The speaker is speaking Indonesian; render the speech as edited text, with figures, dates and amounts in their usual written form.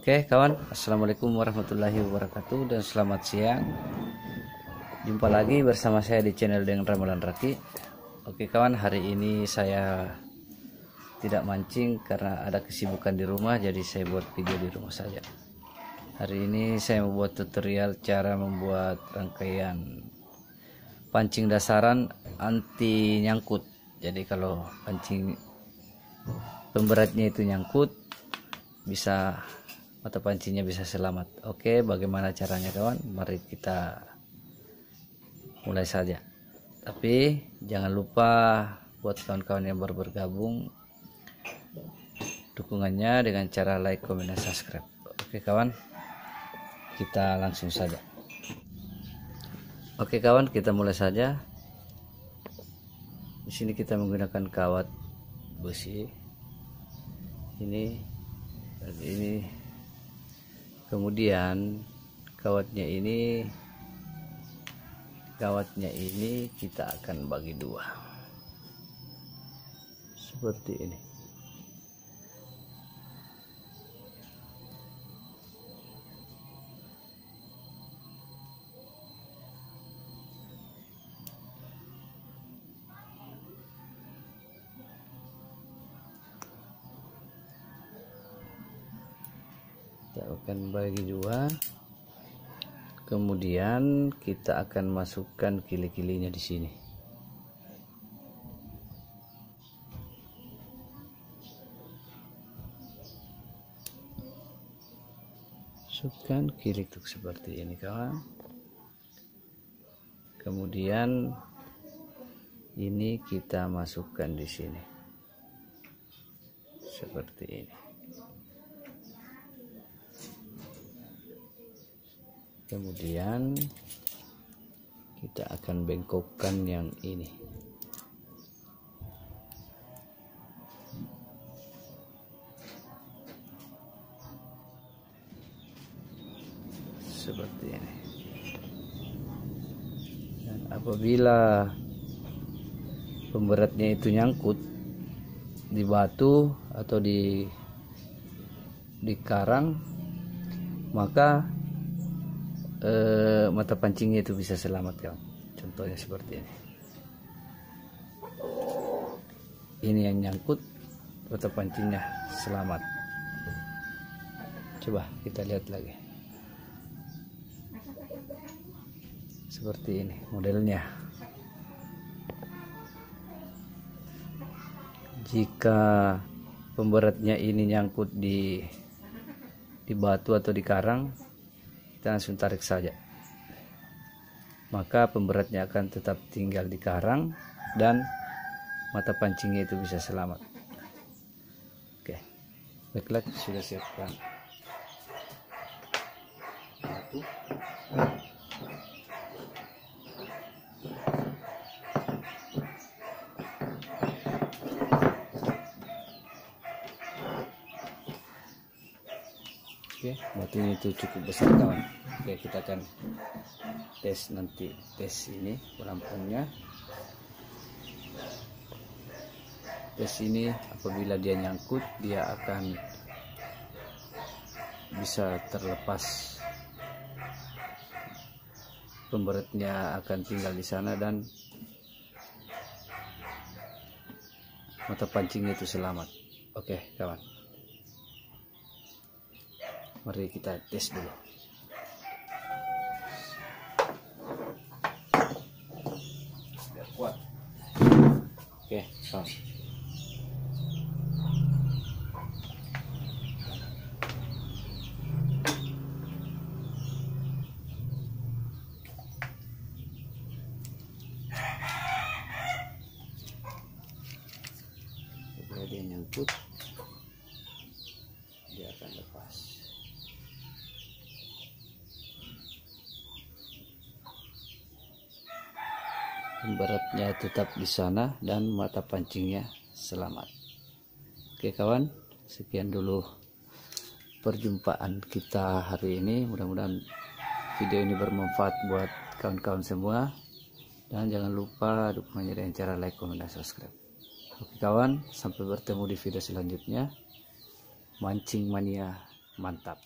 Oke kawan, assalamualaikum warahmatullahi wabarakatuh dan selamat siang. Jumpa lagi bersama saya di channel Dengan Ramalan Raki. Oke kawan, hari ini saya tidak mancing karena ada kesibukan di rumah, jadi saya buat video di rumah saja. Hari ini saya membuat tutorial cara membuat rangkaian pancing dasaran anti nyangkut. Jadi kalau pancing pemberatnya itu nyangkut, bisa mata pancingnya bisa selamat. Oke, bagaimana caranya kawan? Mari kita mulai saja. Tapi jangan lupa buat kawan-kawan yang baru bergabung, dukungannya dengan cara like, komen, dan subscribe. Oke kawan, kita langsung saja. Oke kawan, kita mulai saja. Di sini kita menggunakan kawat besi. Ini kemudian kawatnya ini kita akan bagi dua seperti ini. Kita akan bagi dua, kemudian kita akan masukkan kili-kilinya di sini. Masukkan kili seperti ini kawan. Kemudian ini kita masukkan di sini seperti ini. Kemudian kita akan bengkokkan yang ini. Seperti ini. Dan apabila pemberatnya itu nyangkut di batu atau di karang, maka mata pancingnya itu bisa selamat kawan. Contohnya seperti ini. Ini yang nyangkut, mata pancingnya selamat. Coba kita lihat lagi. Seperti ini modelnya. Jika pemberatnya ini nyangkut di batu atau di karang, kita langsung tarik saja, maka pemberatnya akan tetap tinggal di karang dan mata pancingnya itu bisa selamat. Oke, baiklah, sudah siapkan batu. Oke, batunya itu cukup besar kawan. Oke, kita akan tes ini pelampungnya. Tes ini apabila dia nyangkut, dia akan bisa terlepas. Pemberatnya akan tinggal di sana dan mata pancingnya itu selamat. Oke kawan, mari kita tes dulu. Biar kuat. Oke kawan. Bila dia nyangkut, dia akan lepas. Pemberatnya tetap di sana dan mata pancingnya selamat. Oke kawan, sekian dulu perjumpaan kita hari ini. Mudah-mudahan video ini bermanfaat buat kawan-kawan semua, dan jangan lupa dukungannya dengan cara like, komen, dan subscribe. Oke kawan, sampai bertemu di video selanjutnya. Mancing mania mantap.